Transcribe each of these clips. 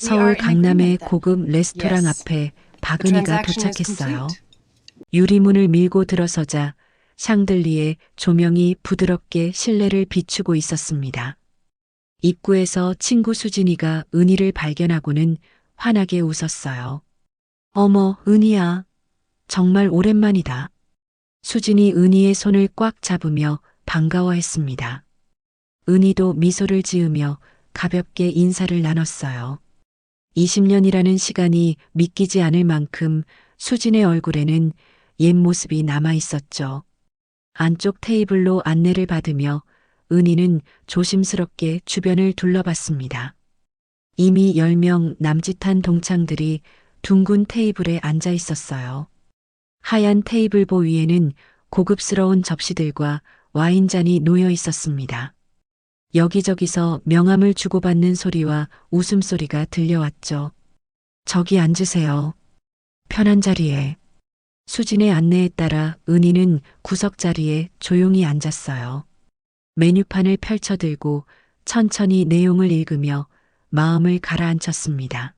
서울 강남의 고급 레스토랑 앞에 박은희가 도착했어요. 유리문을 밀고 들어서자 샹들리에 조명이 부드럽게 실내를 비추고 있었습니다. 입구에서 친구 수진이가 은희를 발견하고는 환하게 웃었어요. 어머, 은희야. 정말 오랜만이다. 수진이 은희의 손을 꽉 잡으며 반가워했습니다. 은희도 미소를 지으며 가볍게 인사를 나눴어요. 20년이라는 시간이 믿기지 않을 만큼 수진의 얼굴에는 옛 모습이 남아 있었죠. 안쪽 테이블로 안내를 받으며 은희는 조심스럽게 주변을 둘러봤습니다. 이미 10명 남짓한 동창들이 둥근 테이블에 앉아 있었어요. 하얀 테이블보 위에는 고급스러운 접시들과 와인잔이 놓여 있었습니다. 여기저기서 명함을 주고받는 소리와 웃음소리가 들려왔죠. 저기 앉으세요. 편한 자리에. 수진의 안내에 따라 은희는 구석 자리에 조용히 앉았어요. 메뉴판을 펼쳐들고 천천히 내용을 읽으며 마음을 가라앉혔습니다.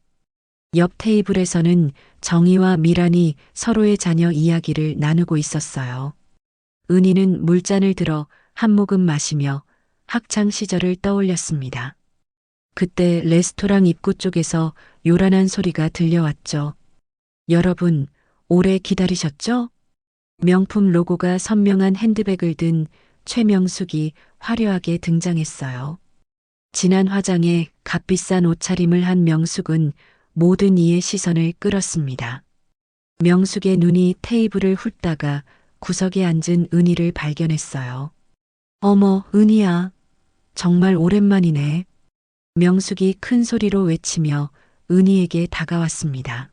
옆 테이블에서는 정희와 미란이 서로의 자녀 이야기를 나누고 있었어요. 은희는 물잔을 들어 한 모금 마시며 학창 시절을 떠올렸습니다. 그때 레스토랑 입구 쪽에서 요란한 소리가 들려왔죠. 여러분, 오래 기다리셨죠? 명품 로고가 선명한 핸드백을 든 최명숙이 화려하게 등장했어요. 진한 화장에 값비싼 옷차림을 한 명숙은 모든 이의 시선을 끌었습니다. 명숙의 눈이 테이블을 훑다가 구석에 앉은 은희를 발견했어요. 어머, 은희야. 정말 오랜만이네. 명숙이 큰 소리로 외치며 은희에게 다가왔습니다.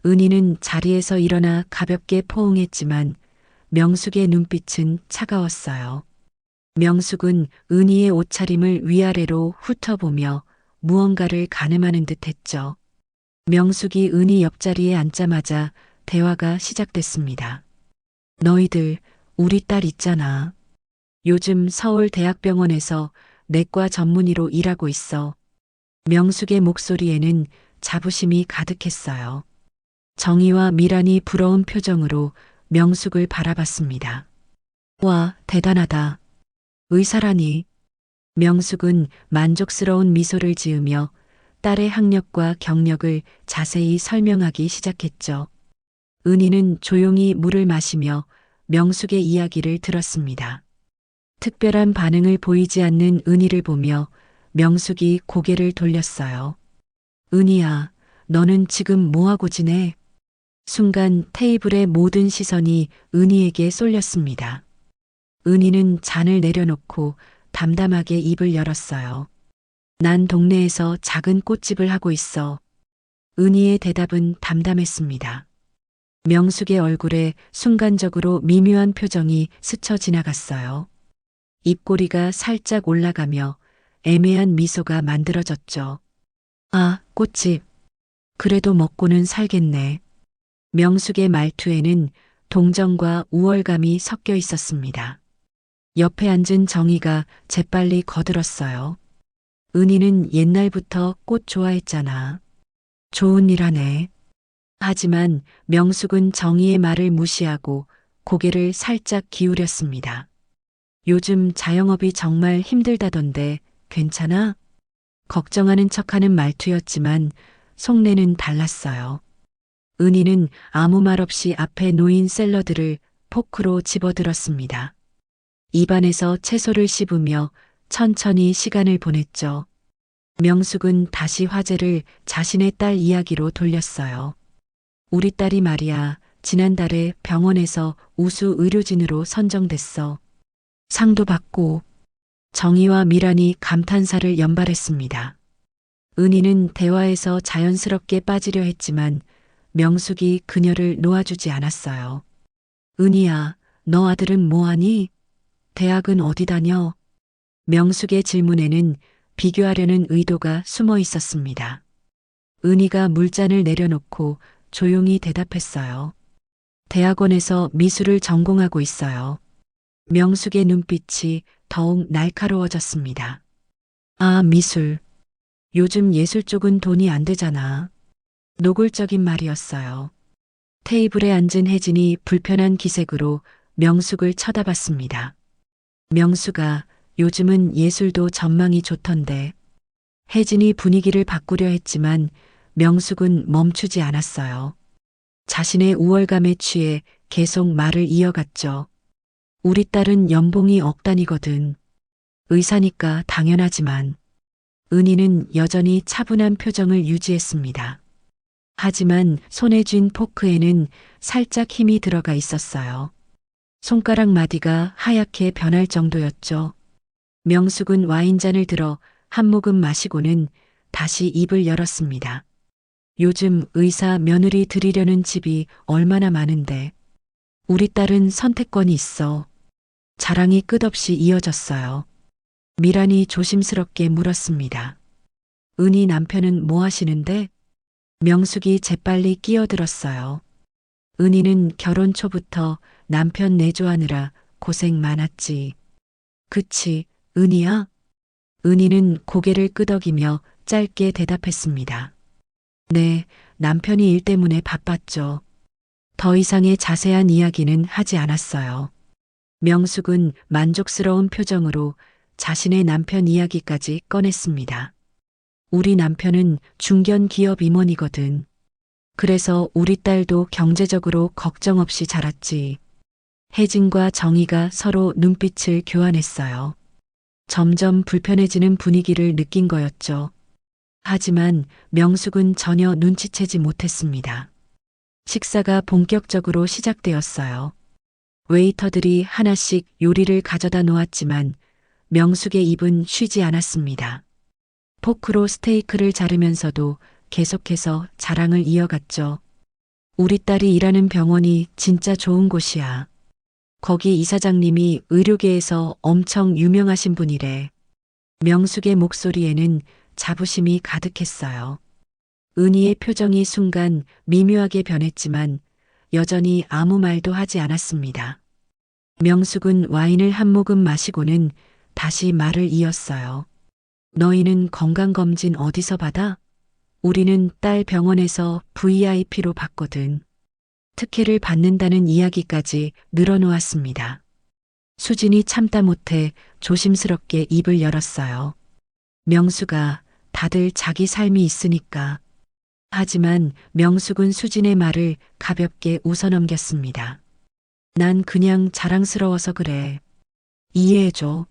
은희는 자리에서 일어나 가볍게 포옹했지만 명숙의 눈빛은 차가웠어요. 명숙은 은희의 옷차림을 위아래로 훑어보며 무언가를 가늠하는 듯 했죠. 명숙이 은희 옆자리에 앉자마자 대화가 시작됐습니다. 너희들, 우리 딸 있잖아. 요즘 서울대학병원에서 내과 전문의로 일하고 있어. 명숙의 목소리에는 자부심이 가득했어요. 정희와 미란이 부러운 표정으로 명숙을 바라봤습니다. 와, 대단하다. 의사라니. 명숙은 만족스러운 미소를 지으며 딸의 학력과 경력을 자세히 설명하기 시작했죠. 은희는 조용히 물을 마시며 명숙의 이야기를 들었습니다. 특별한 반응을 보이지 않는 은희를 보며 명숙이 고개를 돌렸어요. 은희야, 너는 지금 뭐하고 지내? 순간 테이블의 모든 시선이 은희에게 쏠렸습니다. 은희는 잔을 내려놓고 담담하게 입을 열었어요. 난 동네에서 작은 꽃집을 하고 있어. 은희의 대답은 담담했습니다. 명숙의 얼굴에 순간적으로 미묘한 표정이 스쳐 지나갔어요. 입꼬리가 살짝 올라가며 애매한 미소가 만들어졌죠. 아, 꽃집. 그래도 먹고는 살겠네. 명숙의 말투에는 동정과 우월감이 섞여 있었습니다. 옆에 앉은 정희가 재빨리 거들었어요. 은희는 옛날부터 꽃 좋아했잖아. 좋은 일 하네. 하지만 명숙은 정희의 말을 무시하고 고개를 살짝 기울였습니다. 요즘 자영업이 정말 힘들다던데 괜찮아? 걱정하는 척하는 말투였지만 속내는 달랐어요. 은희는 아무 말 없이 앞에 놓인 샐러드를 포크로 집어들었습니다. 입안에서 채소를 씹으며 천천히 시간을 보냈죠. 명숙은 다시 화제를 자신의 딸 이야기로 돌렸어요. 우리 딸이 말이야, 지난달에 병원에서 우수 의료진으로 선정됐어. 상도 받고. 정희와 미란이 감탄사를 연발했습니다. 은희는 대화에서 자연스럽게 빠지려 했지만 명숙이 그녀를 놓아주지 않았어요. 은희야, 너 아들은 뭐하니? 대학은 어디 다녀? 명숙의 질문에는 비교하려는 의도가 숨어 있었습니다. 은희가 물잔을 내려놓고 조용히 대답했어요. 대학원에서 미술을 전공하고 있어요. 명숙의 눈빛이 더욱 날카로워졌습니다. 아, 미술. 요즘 예술 쪽은 돈이 안 되잖아. 노골적인 말이었어요. 테이블에 앉은 혜진이 불편한 기색으로 명숙을 쳐다봤습니다. 명수가 요즘은 예술도 전망이 좋던데. 혜진이 분위기를 바꾸려 했지만 명숙은 멈추지 않았어요. 자신의 우월감에 취해 계속 말을 이어갔죠. 우리 딸은 연봉이 억 단위거든. 의사니까 당연하지만. 은희는 여전히 차분한 표정을 유지했습니다. 하지만 손에 쥔 포크에는 살짝 힘이 들어가 있었어요. 손가락 마디가 하얗게 변할 정도였죠. 명숙은 와인잔을 들어 한 모금 마시고는 다시 입을 열었습니다. 요즘 의사 며느리 들이려는 집이 얼마나 많은데 우리 딸은 선택권이 있어. 자랑이 끝없이 이어졌어요. 미란이 조심스럽게 물었습니다. 은희 남편은 뭐 하시는데? 명숙이 재빨리 끼어들었어요. 은희는 결혼 초부터 남편 내조하느라 고생 많았지. 그치, 은희야? 은희는 고개를 끄덕이며 짧게 대답했습니다. 네, 남편이 일 때문에 바빴죠. 더 이상의 자세한 이야기는 하지 않았어요. 명숙은 만족스러운 표정으로 자신의 남편 이야기까지 꺼냈습니다. 우리 남편은 중견 기업 임원이거든. 그래서 우리 딸도 경제적으로 걱정 없이 자랐지. 혜진과 정희가 서로 눈빛을 교환했어요. 점점 불편해지는 분위기를 느낀 거였죠. 하지만 명숙은 전혀 눈치채지 못했습니다. 식사가 본격적으로 시작되었어요. 웨이터들이 하나씩 요리를 가져다 놓았지만 명숙의 입은 쉬지 않았습니다. 포크로 스테이크를 자르면서도 계속해서 자랑을 이어갔죠. 우리 딸이 일하는 병원이 진짜 좋은 곳이야. 거기 이사장님이 의료계에서 엄청 유명하신 분이래. 명숙의 목소리에는 자부심이 가득했어요. 은희의 표정이 순간 미묘하게 변했지만 여전히 아무 말도 하지 않았습니다. 명숙은 와인을 한 모금 마시고는 다시 말을 이었어요. 너희는 건강검진 어디서 받아? 우리는 딸 병원에서 VIP로 받거든. 특혜를 받는다는 이야기까지 늘어놓았습니다. 수진이 참다 못해 조심스럽게 입을 열었어요. 명수가 다들 자기 삶이 있으니까. 하지만 명숙은 수진의 말을 가볍게 웃어넘겼습니다. 난 그냥 자랑스러워서 그래. 이해해줘.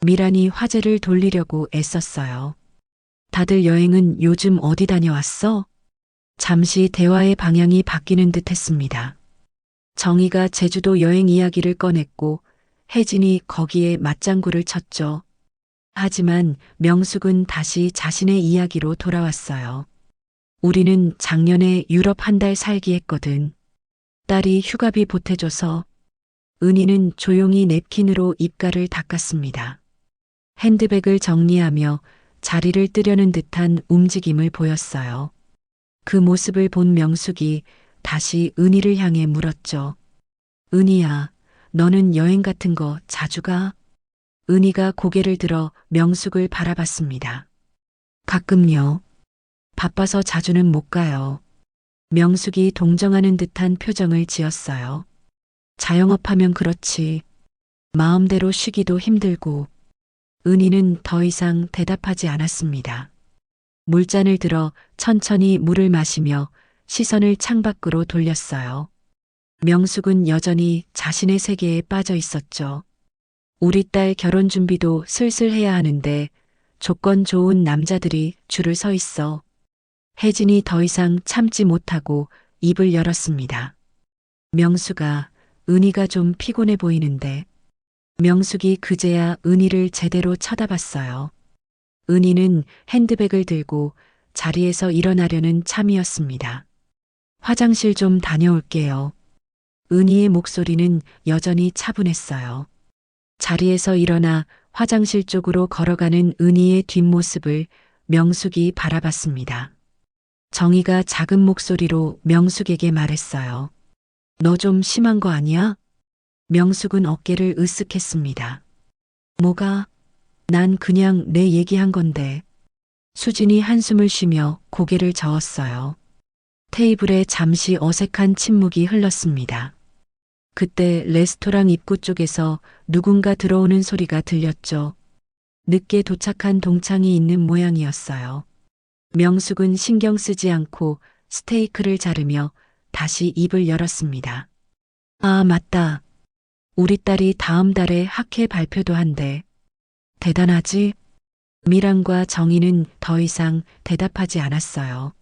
미란이 화제를 돌리려고 애썼어요. 다들 여행은 요즘 어디 다녀왔어? 잠시 대화의 방향이 바뀌는 듯 했습니다. 정희가 제주도 여행 이야기를 꺼냈고 혜진이 거기에 맞장구를 쳤죠. 하지만 명숙은 다시 자신의 이야기로 돌아왔어요. 우리는 작년에 유럽 한 달 살기 했거든. 딸이 휴가비 보태줘서. 은희는 조용히 냅킨으로 입가를 닦았습니다. 핸드백을 정리하며 자리를 뜨려는 듯한 움직임을 보였어요. 그 모습을 본 명숙이 다시 은희를 향해 물었죠. 은희야, 너는 여행 같은 거 자주 가? 은희가 고개를 들어 명숙을 바라봤습니다. 가끔요. 바빠서 자주는 못 가요. 명숙이 동정하는 듯한 표정을 지었어요. 자영업하면 그렇지. 마음대로 쉬기도 힘들고. 은희는 더 이상 대답하지 않았습니다. 물잔을 들어 천천히 물을 마시며 시선을 창밖으로 돌렸어요. 명숙은 여전히 자신의 세계에 빠져 있었죠. 우리 딸 결혼 준비도 슬슬 해야 하는데 조건 좋은 남자들이 줄을 서 있어. 혜진이 더 이상 참지 못하고 입을 열었습니다. 명수가 은희가 좀 피곤해 보이는데. 명숙이 그제야 은희를 제대로 쳐다봤어요. 은희는 핸드백을 들고 자리에서 일어나려는 참이었습니다. 화장실 좀 다녀올게요. 은희의 목소리는 여전히 차분했어요. 자리에서 일어나 화장실 쪽으로 걸어가는 은희의 뒷모습을 명숙이 바라봤습니다. 정희가 작은 목소리로 명숙에게 말했어요. 너 좀 심한 거 아니야? 명숙은 어깨를 으쓱했습니다. 뭐가? 난 그냥 내 얘기한 건데. 수진이 한숨을 쉬며 고개를 저었어요. 테이블에 잠시 어색한 침묵이 흘렀습니다. 그때 레스토랑 입구 쪽에서 누군가 들어오는 소리가 들렸죠. 늦게 도착한 동창이 있는 모양이었어요. 명숙은 신경 쓰지 않고 스테이크를 자르며 다시 입을 열었습니다. 아, 맞다. 우리 딸이 다음 달에 학회 발표도 한대. 대단하지? 미란과 정희는 더 이상 대답하지 않았어요.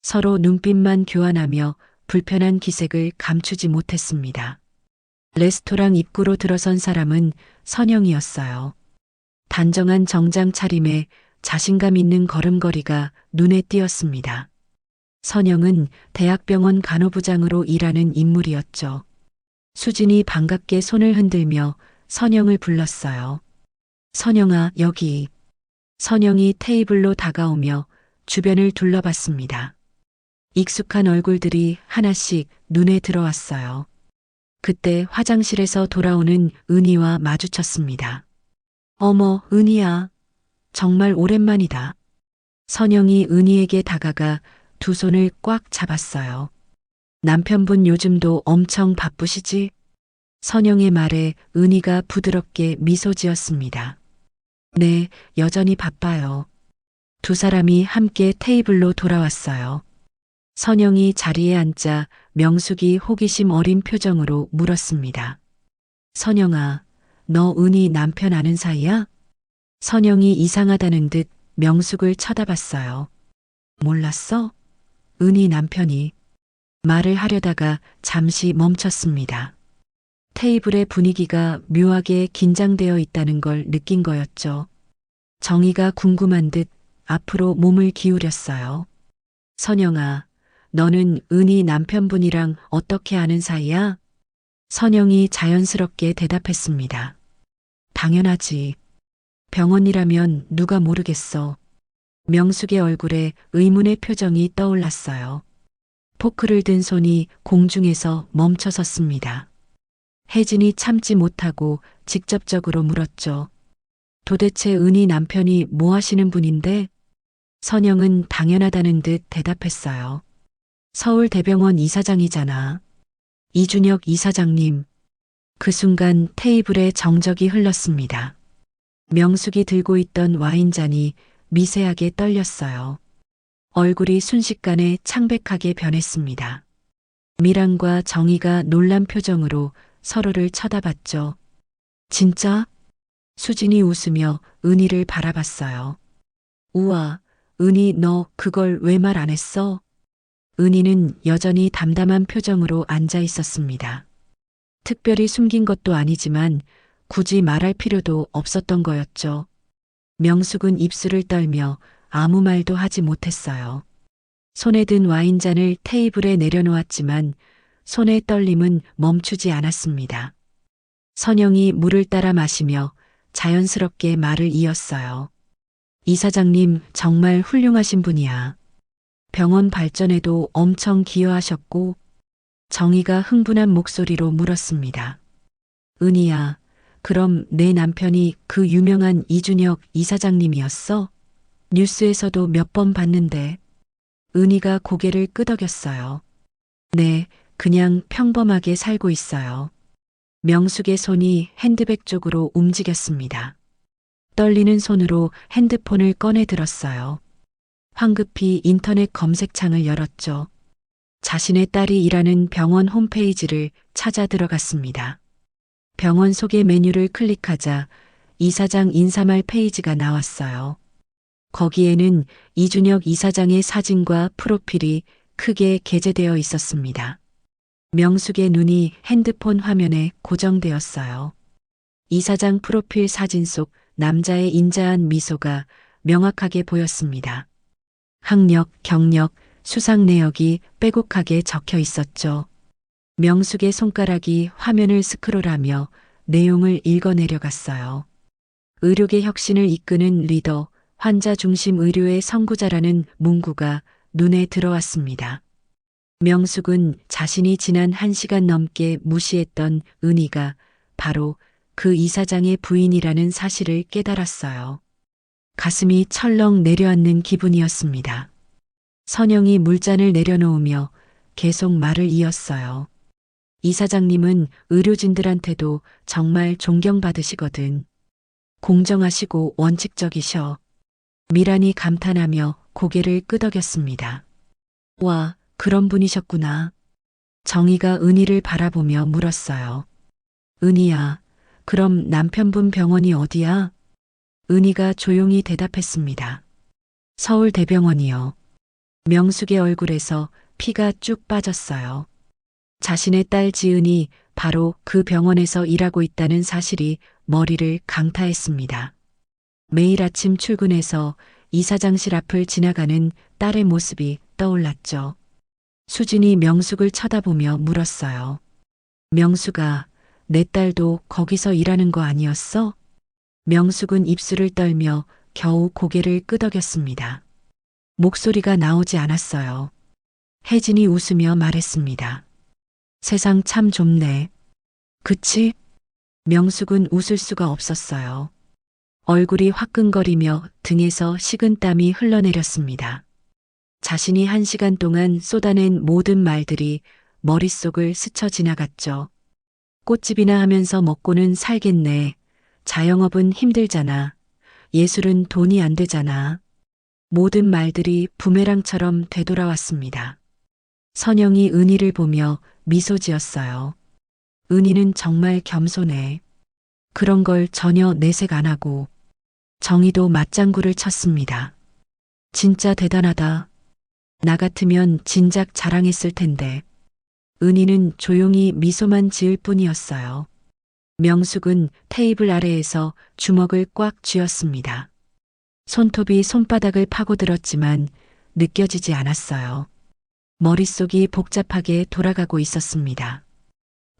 서로 눈빛만 교환하며 불편한 기색을 감추지 못했습니다. 레스토랑 입구로 들어선 사람은 선영이었어요. 단정한 정장 차림에 자신감 있는 걸음걸이가 눈에 띄었습니다. 선영은 대학병원 간호부장으로 일하는 인물이었죠. 수진이 반갑게 손을 흔들며 선영을 불렀어요. 선영아, 여기. 선영이 테이블로 다가오며 주변을 둘러봤습니다. 익숙한 얼굴들이 하나씩 눈에 들어왔어요. 그때 화장실에서 돌아오는 은희와 마주쳤습니다. 어머, 은희야. 정말 오랜만이다. 선영이 은희에게 다가가 두 손을 꽉 잡았어요. 남편분 요즘도 엄청 바쁘시지? 선영의 말에 은희가 부드럽게 미소 지었습니다. 네, 여전히 바빠요. 두 사람이 함께 테이블로 돌아왔어요. 선영이 자리에 앉자 명숙이 호기심 어린 표정으로 물었습니다. 선영아, 너 은희 남편 아는 사이야? 선영이 이상하다는 듯 명숙을 쳐다봤어요. 몰랐어? 은희 남편이. 말을 하려다가 잠시 멈췄습니다. 테이블의 분위기가 묘하게 긴장되어 있다는 걸 느낀 거였죠. 정희가 궁금한 듯 앞으로 몸을 기울였어요. 선영아, 너는 은희 남편분이랑 어떻게 아는 사이야? 선영이 자연스럽게 대답했습니다. 당연하지. 병원이라면 누가 모르겠어. 명숙의 얼굴에 의문의 표정이 떠올랐어요. 포크를 든 손이 공중에서 멈춰섰습니다. 혜진이 참지 못하고 직접적으로 물었죠. 도대체 은희 남편이 뭐 하시는 분인데? 선영은 당연하다는 듯 대답했어요. 서울대병원 이사장이잖아. 이준혁 이사장님. 그 순간 테이블에 정적이 흘렀습니다. 명숙이 들고 있던 와인잔이 미세하게 떨렸어요. 얼굴이 순식간에 창백하게 변했습니다. 미란과 정희가 놀란 표정으로 서로를 쳐다봤죠. 진짜? 수진이 웃으며 은희를 바라봤어요. 우와, 은희 너 그걸 왜 말 안 했어? 은희는 여전히 담담한 표정으로 앉아 있었습니다. 특별히 숨긴 것도 아니지만 굳이 말할 필요도 없었던 거였죠. 명숙은 입술을 떨며 아무 말도 하지 못했어요. 손에 든 와인잔을 테이블에 내려놓았지만 손의 떨림은 멈추지 않았습니다. 선영이 물을 따라 마시며 자연스럽게 말을 이었어요. 이사장님 정말 훌륭하신 분이야. 병원 발전에도 엄청 기여하셨고. 정희가 흥분한 목소리로 물었습니다. 은희야, 그럼 내 남편이 그 유명한 이준혁 이사장님이었어? 뉴스에서도 몇 번 봤는데. 은희가 고개를 끄덕였어요. 네, 그냥 평범하게 살고 있어요. 명숙의 손이 핸드백 쪽으로 움직였습니다. 떨리는 손으로 핸드폰을 꺼내 들었어요. 황급히 인터넷 검색창을 열었죠. 자신의 딸이 일하는 병원 홈페이지를 찾아 들어갔습니다. 병원 소개 메뉴를 클릭하자 이사장 인사말 페이지가 나왔어요. 거기에는 이준혁 이사장의 사진과 프로필이 크게 게재되어 있었습니다. 명숙의 눈이 핸드폰 화면에 고정되었어요. 이사장 프로필 사진 속 남자의 인자한 미소가 명확하게 보였습니다. 학력, 경력, 수상 내역이 빼곡하게 적혀 있었죠. 명숙의 손가락이 화면을 스크롤하며 내용을 읽어내려갔어요. 의료계 혁신을 이끄는 리더, 환자 중심 의료의 선구자라는 문구가 눈에 들어왔습니다. 명숙은 자신이 지난 1시간 넘게 무시했던 은희가 바로 그 이사장의 부인이라는 사실을 깨달았어요. 가슴이 철렁 내려앉는 기분이었습니다. 선영이 물잔을 내려놓으며 계속 말을 이었어요. 이사장님은 의료진들한테도 정말 존경받으시거든. 공정하시고 원칙적이셔. 미란이 감탄하며 고개를 끄덕였습니다. 와, 그런 분이셨구나. 정희가 은희를 바라보며 물었어요. 은희야, 그럼 남편분 병원이 어디야? 은희가 조용히 대답했습니다. 서울대병원이요. 명숙의 얼굴에서 피가 쭉 빠졌어요. 자신의 딸 지은이 바로 그 병원에서 일하고 있다는 사실이 머리를 강타했습니다. 매일 아침 출근해서 이사장실 앞을 지나가는 딸의 모습이 떠올랐죠. 수진이 명숙을 쳐다보며 물었어요. 명숙아, 내 딸도 거기서 일하는 거 아니었어? 명숙은 입술을 떨며 겨우 고개를 끄덕였습니다. 목소리가 나오지 않았어요. 혜진이 웃으며 말했습니다. 세상 참 좁네. 그치? 명숙은 웃을 수가 없었어요. 얼굴이 화끈거리며 등에서 식은땀이 흘러내렸습니다. 자신이 1시간 동안 쏟아낸 모든 말들이 머릿속을 스쳐 지나갔죠. 꽃집이나 하면서 먹고는 살겠네. 자영업은 힘들잖아. 예술은 돈이 안 되잖아. 모든 말들이 부메랑처럼 되돌아왔습니다. 선영이 은희를 보며 미소 지었어요. 은희는 정말 겸손해. 그런 걸 전혀 내색 안 하고. 정희도 맞장구를 쳤습니다. 진짜 대단하다. 나 같으면 진작 자랑했을 텐데. 은희는 조용히 미소만 지을 뿐이었어요. 명숙은 테이블 아래에서 주먹을 꽉 쥐었습니다. 손톱이 손바닥을 파고들었지만 느껴지지 않았어요. 머릿속이 복잡하게 돌아가고 있었습니다.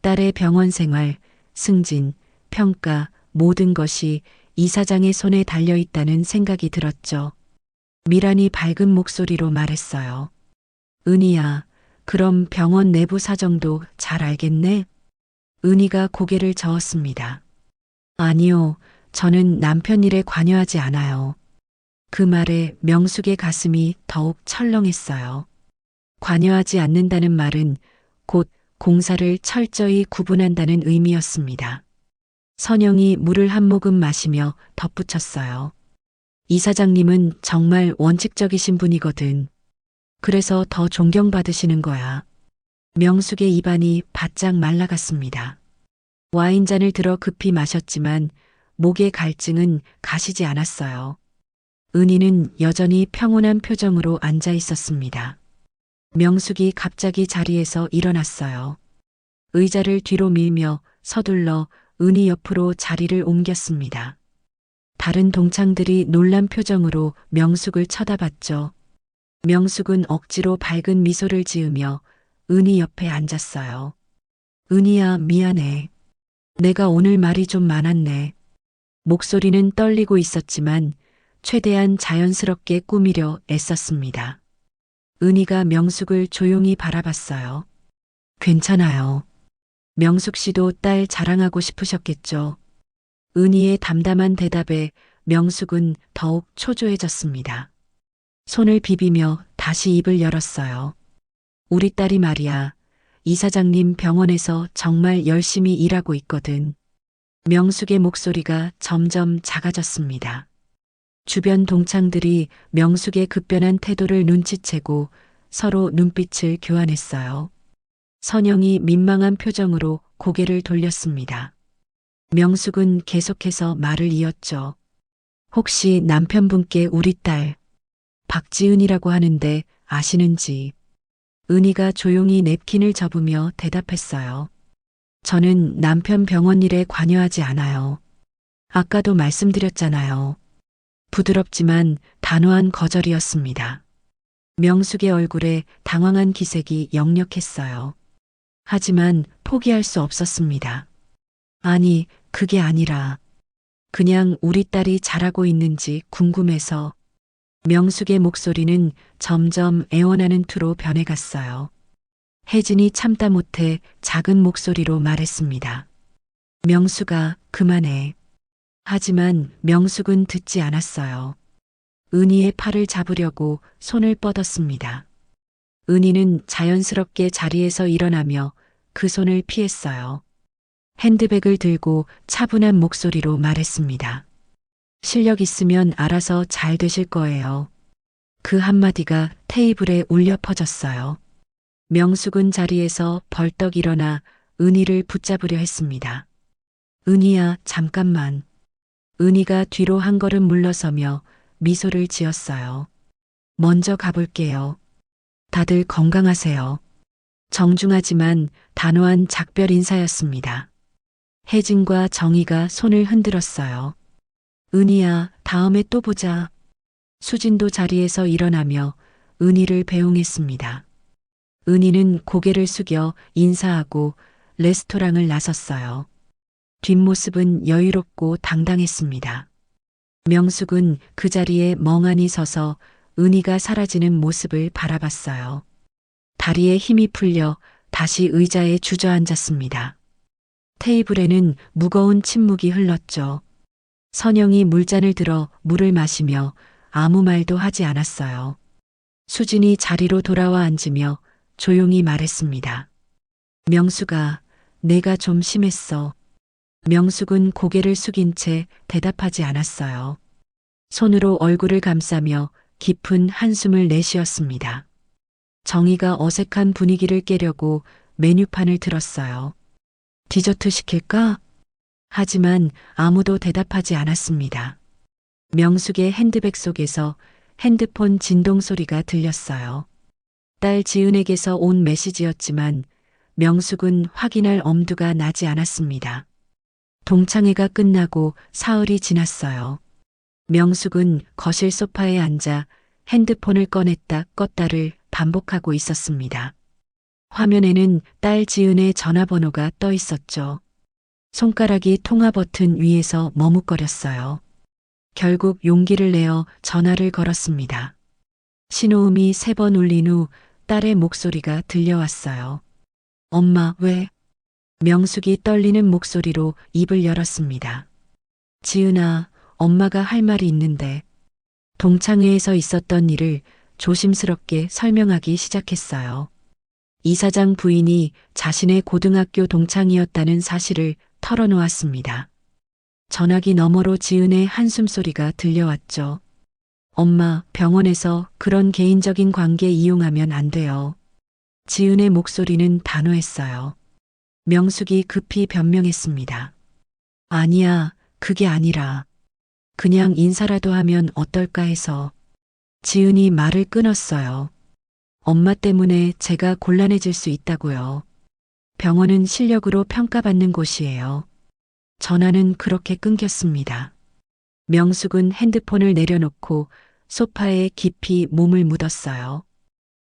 딸의 병원 생활, 승진, 평가, 모든 것이 이사장의 손에 달려있다는 생각이 들었죠. 미란이 밝은 목소리로 말했어요. 은희야, 그럼 병원 내부 사정도 잘 알겠네? 은희가 고개를 저었습니다. 아니요, 저는 남편 일에 관여하지 않아요. 그 말에 명숙의 가슴이 더욱 철렁했어요. 관여하지 않는다는 말은 곧 공사를 철저히 구분한다는 의미였습니다. 선영이 물을 한 모금 마시며 덧붙였어요. 이사장님은 정말 원칙적이신 분이거든. 그래서 더 존경받으시는 거야. 명숙의 입안이 바짝 말라갔습니다. 와인잔을 들어 급히 마셨지만 목의 갈증은 가시지 않았어요. 은희는 여전히 평온한 표정으로 앉아 있었습니다. 명숙이 갑자기 자리에서 일어났어요. 의자를 뒤로 밀며 서둘러 은희 옆으로 자리를 옮겼습니다. 다른 동창들이 놀란 표정으로 명숙을 쳐다봤죠. 명숙은 억지로 밝은 미소를 지으며 은희 옆에 앉았어요. 은희야, 미안해. 내가 오늘 말이 좀 많았네. 목소리는 떨리고 있었지만 최대한 자연스럽게 꾸미려 애썼습니다. 은희가 명숙을 조용히 바라봤어요. 괜찮아요. 명숙 씨도 딸 자랑하고 싶으셨겠죠. 은희의 담담한 대답에 명숙은 더욱 초조해졌습니다. 손을 비비며 다시 입을 열었어요. 우리 딸이 말이야, 이사장님 병원에서 정말 열심히 일하고 있거든. 명숙의 목소리가 점점 작아졌습니다. 주변 동창들이 명숙의 급변한 태도를 눈치채고 서로 눈빛을 교환했어요. 선영이 민망한 표정으로 고개를 돌렸습니다. 명숙은 계속해서 말을 이었죠. 혹시 남편분께 우리 딸 박지은이라고 하는데 아시는지? 은희가 조용히 냅킨을 접으며 대답했어요. 저는 남편 병원 일에 관여하지 않아요. 아까도 말씀드렸잖아요. 부드럽지만 단호한 거절이었습니다. 명숙의 얼굴에 당황한 기색이 역력했어요. 하지만 포기할 수 없었습니다. 아니, 그게 아니라 그냥 우리 딸이 잘하고 있는지 궁금해서. 명숙의 목소리는 점점 애원하는 투로 변해갔어요. 혜진이 참다 못해 작은 목소리로 말했습니다. 명숙아, 그만해. 하지만 명숙은 듣지 않았어요. 은희의 팔을 잡으려고 손을 뻗었습니다. 은희는 자연스럽게 자리에서 일어나며 그 손을 피했어요. 핸드백을 들고 차분한 목소리로 말했습니다. 실력 있으면 알아서 잘 되실 거예요. 그 한마디가 테이블에 울려 퍼졌어요. 명숙은 자리에서 벌떡 일어나 은희를 붙잡으려 했습니다. 은희야, 잠깐만. 은희가 뒤로 한 걸음 물러서며 미소를 지었어요. 먼저 가볼게요. 다들 건강하세요. 정중하지만 단호한 작별 인사였습니다. 혜진과 정희가 손을 흔들었어요. 은희야, 다음에 또 보자. 수진도 자리에서 일어나며 은희를 배웅했습니다. 은희는 고개를 숙여 인사하고 레스토랑을 나섰어요. 뒷모습은 여유롭고 당당했습니다. 명숙은 그 자리에 멍하니 서서 은희가 사라지는 모습을 바라봤어요. 다리에 힘이 풀려 다시 의자에 주저앉았습니다. 테이블에는 무거운 침묵이 흘렀죠. 선영이 물잔을 들어 물을 마시며 아무 말도 하지 않았어요. 수진이 자리로 돌아와 앉으며 조용히 말했습니다. 명숙아, 내가 좀 심했어. 명숙은 고개를 숙인 채 대답하지 않았어요. 손으로 얼굴을 감싸며 깊은 한숨을 내쉬었습니다. 정희가 어색한 분위기를 깨려고 메뉴판을 들었어요. 디저트 시킬까? 하지만 아무도 대답하지 않았습니다. 명숙의 핸드백 속에서 핸드폰 진동 소리가 들렸어요. 딸 지은에게서 온 메시지였지만 명숙은 확인할 엄두가 나지 않았습니다. 동창회가 끝나고 사흘이 지났어요. 명숙은 거실 소파에 앉아 핸드폰을 꺼냈다 껐다를 반복하고 있었습니다. 화면에는 딸 지은의 전화번호가 떠 있었죠. 손가락이 통화 버튼 위에서 머뭇거렸어요. 결국 용기를 내어 전화를 걸었습니다. 신호음이 3번 울린 후 딸의 목소리가 들려왔어요. 엄마, 왜? 명숙이 떨리는 목소리로 입을 열었습니다. 지은아, 엄마가 할 말이 있는데. 동창회에서 있었던 일을 조심스럽게 설명하기 시작했어요. 이사장 부인이 자신의 고등학교 동창이었다는 사실을 털어놓았습니다. 전화기 너머로 지은의 한숨소리가 들려왔죠. 엄마, 병원에서 그런 개인적인 관계 이용하면 안 돼요. 지은의 목소리는 단호했어요. 명숙이 급히 변명했습니다. 아니야, 그게 아니라 그냥 인사라도 하면 어떨까 해서. 지은이 말을 끊었어요. 엄마 때문에 제가 곤란해질 수 있다고요. 병원은 실력으로 평가받는 곳이에요. 전화는 그렇게 끊겼습니다. 명숙은 핸드폰을 내려놓고 소파에 깊이 몸을 묻었어요.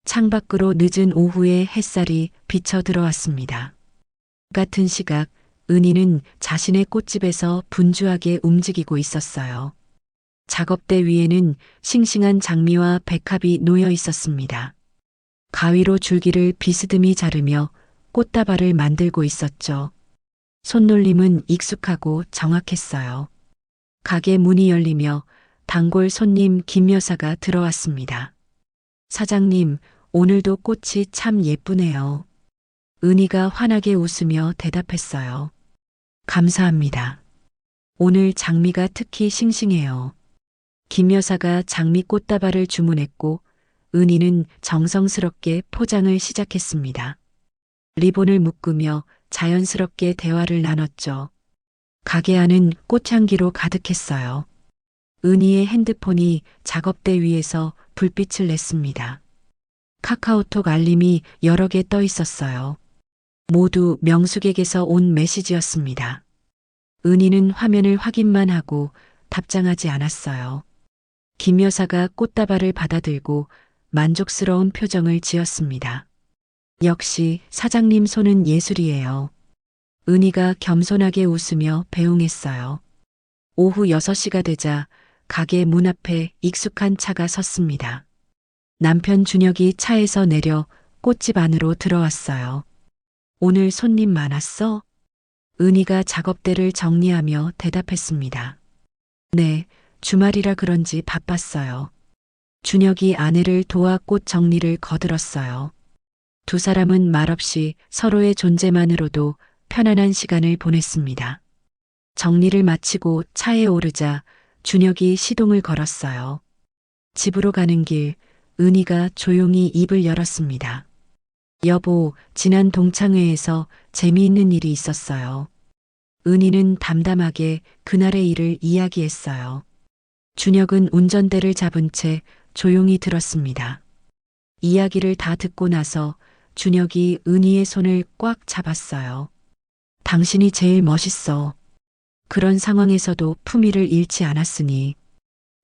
창밖으로 늦은 오후에 햇살이 비쳐 들어왔습니다. 같은 시각 은희는 자신의 꽃집에서 분주하게 움직이고 있었어요. 작업대 위에는 싱싱한 장미와 백합이 놓여 있었습니다. 가위로 줄기를 비스듬히 자르며 꽃다발을 만들고 있었죠. 손놀림은 익숙하고 정확했어요. 가게 문이 열리며 단골 손님 김 여사가 들어왔습니다. 사장님, 오늘도 꽃이 참 예쁘네요. 은희가 환하게 웃으며 대답했어요. 감사합니다. 오늘 장미가 특히 싱싱해요. 김 여사가 장미 꽃다발을 주문했고 은희는 정성스럽게 포장을 시작했습니다. 리본을 묶으며 자연스럽게 대화를 나눴죠. 가게 안은 꽃향기로 가득했어요. 은희의 핸드폰이 작업대 위에서 불빛을 냈습니다. 카카오톡 알림이 여러 개 떠 있었어요. 모두 명숙에게서 온 메시지였습니다. 은희는 화면을 확인만 하고 답장하지 않았어요. 김 여사가 꽃다발을 받아들고 만족스러운 표정을 지었습니다. 역시 사장님 손은 예술이에요. 은희가 겸손하게 웃으며 배웅했어요. 오후 6시가 되자 가게 문 앞에 익숙한 차가 섰습니다. 남편 준혁이 차에서 내려 꽃집 안으로 들어왔어요. 오늘 손님 많았어? 은희가 작업대를 정리하며 대답했습니다. 네, 주말이라 그런지 바빴어요. 준혁이 아내를 도와 꽃 정리를 거들었어요. 두 사람은 말없이 서로의 존재만으로도 편안한 시간을 보냈습니다. 정리를 마치고 차에 오르자 준혁이 시동을 걸었어요. 집으로 가는 길, 은희가 조용히 입을 열었습니다. 여보, 지난 동창회에서 재미있는 일이 있었어요. 은희는 담담하게 그날의 일을 이야기했어요. 준혁은 운전대를 잡은 채 조용히 들었습니다. 이야기를 다 듣고 나서 준혁이 은희의 손을 꽉 잡았어요. 당신이 제일 멋있어. 그런 상황에서도 품위를 잃지 않았으니.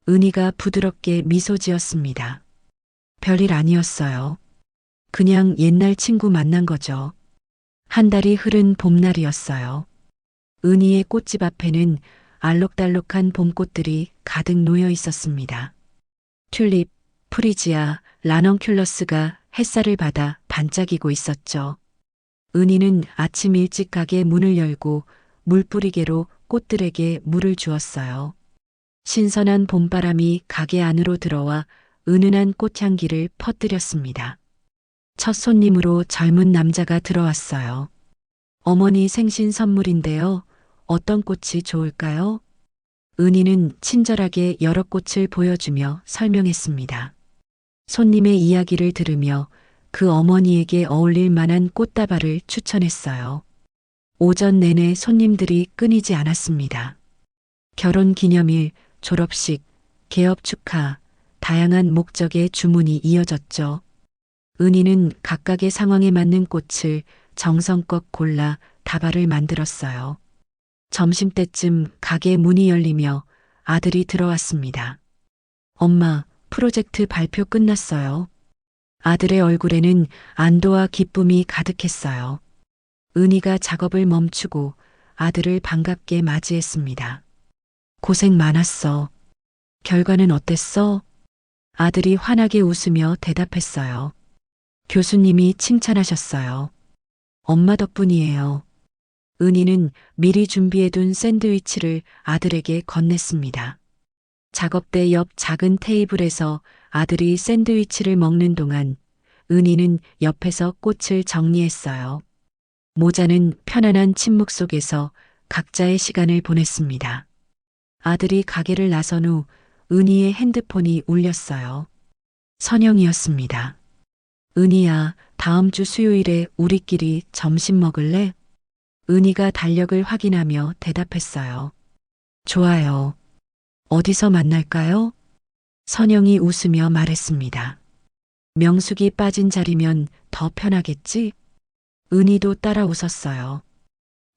은희가 부드럽게 미소 지었습니다. 별일 아니었어요. 그냥 옛날 친구 만난 거죠. 한 달이 흐른 봄날이었어요. 은희의 꽃집 앞에는 알록달록한 봄꽃들이 가득 놓여 있었습니다. 튤립, 프리지아, 라넌큘러스가 햇살을 받아 반짝이고 있었죠. 은희는 아침 일찍 가게 문을 열고 물뿌리개로 꽃들에게 물을 주었어요. 신선한 봄바람이 가게 안으로 들어와 은은한 꽃향기를 퍼뜨렸습니다. 첫 손님으로 젊은 남자가 들어왔어요. 어머니 생신 선물인데요. 어떤 꽃이 좋을까요? 은희는 친절하게 여러 꽃을 보여주며 설명했습니다. 손님의 이야기를 들으며 그 어머니에게 어울릴 만한 꽃다발을 추천했어요. 오전 내내 손님들이 끊이지 않았습니다. 결혼 기념일, 졸업식, 개업 축하, 다양한 목적의 주문이 이어졌죠. 은희는 각각의 상황에 맞는 꽃을 정성껏 골라 다발을 만들었어요. 점심때쯤 가게 문이 열리며 아들이 들어왔습니다. 엄마, 프로젝트 발표 끝났어요. 아들의 얼굴에는 안도와 기쁨이 가득했어요. 은희가 작업을 멈추고 아들을 반갑게 맞이했습니다. 고생 많았어. 결과는 어땠어? 아들이 환하게 웃으며 대답했어요. 교수님이 칭찬하셨어요. 엄마 덕분이에요. 은희는 미리 준비해둔 샌드위치를 아들에게 건넸습니다. 작업대 옆 작은 테이블에서 아들이 샌드위치를 먹는 동안 은희는 옆에서 꽃을 정리했어요. 모자는 편안한 침묵 속에서 각자의 시간을 보냈습니다. 아들이 가게를 나선 후 은희의 핸드폰이 울렸어요. 선영이었습니다. 은희야, 다음 주 수요일에 우리끼리 점심 먹을래? 은희가 달력을 확인하며 대답했어요. 좋아요. 어디서 만날까요? 선영이 웃으며 말했습니다. 명숙이 빠진 자리면 더 편하겠지? 은희도 따라 웃었어요.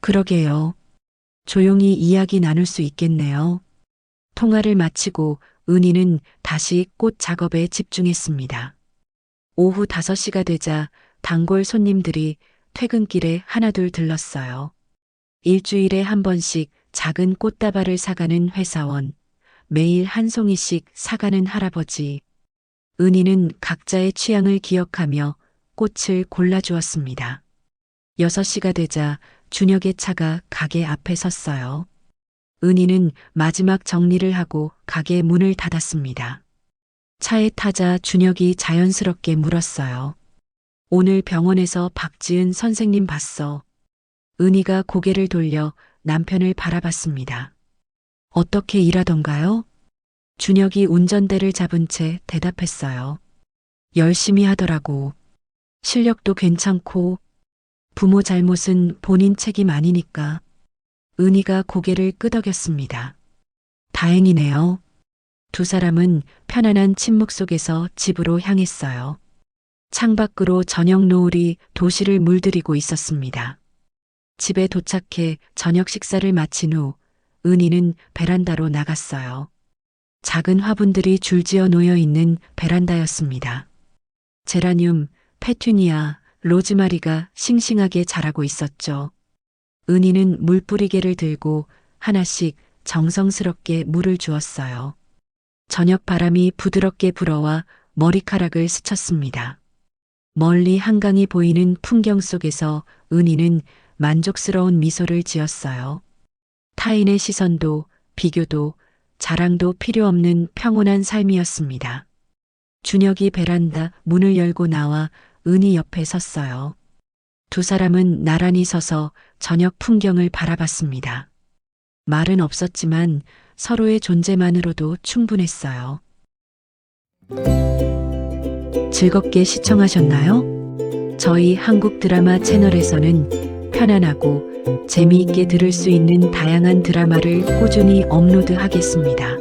그러게요. 조용히 이야기 나눌 수 있겠네요. 통화를 마치고 은희는 다시 꽃 작업에 집중했습니다. 오후 5시가 되자 단골 손님들이 퇴근길에 하나둘 들렀어요. 일주일에 한 번씩 작은 꽃다발을 사가는 회사원, 매일 한 송이씩 사가는 할아버지. 은희는 각자의 취향을 기억하며 꽃을 골라주었습니다. 6시가 되자 준혁의 차가 가게 앞에 섰어요. 은희는 마지막 정리를 하고 가게 문을 닫았습니다. 차에 타자 준혁이 자연스럽게 물었어요. 오늘 병원에서 박지은 선생님 봤어. 은희가 고개를 돌려 남편을 바라봤습니다. 어떻게 일하던가요? 준혁이 운전대를 잡은 채 대답했어요. 열심히 하더라고. 실력도 괜찮고 부모 잘못은 본인 책임 아니니까. 은희가 고개를 끄덕였습니다. 다행이네요. 두 사람은 편안한 침묵 속에서 집으로 향했어요. 창밖으로 저녁 노을이 도시를 물들이고 있었습니다. 집에 도착해 저녁 식사를 마친 후 은희는 베란다로 나갔어요. 작은 화분들이 줄지어 놓여 있는 베란다였습니다. 제라늄, 페투니아, 로즈마리가 싱싱하게 자라고 있었죠. 은희는 물뿌리개를 들고 하나씩 정성스럽게 물을 주었어요. 저녁 바람이 부드럽게 불어와 머리카락을 스쳤습니다. 멀리 한강이 보이는 풍경 속에서 은희는 만족스러운 미소를 지었어요. 타인의 시선도 비교도 자랑도 필요 없는 평온한 삶이었습니다. 준혁이 베란다 문을 열고 나와 은희 옆에 섰어요. 두 사람은 나란히 서서 저녁 풍경을 바라봤습니다. 말은 없었지만 서로의 존재만으로도 충분했어요. 즐겁게 시청하셨나요? 저희 한국 드라마 채널에서는 편안하고 재미있게 들을 수 있는 다양한 드라마를 꾸준히 업로드하겠습니다.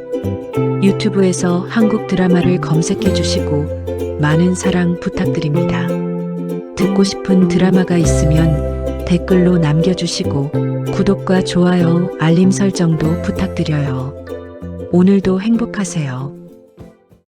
유튜브에서 한국 드라마를 검색해 주시고 많은 사랑 부탁드립니다. 듣고 싶은 드라마가 있으면 댓글로 남겨주시고 구독과 좋아요, 알림 설정도 부탁드려요. 오늘도 행복하세요.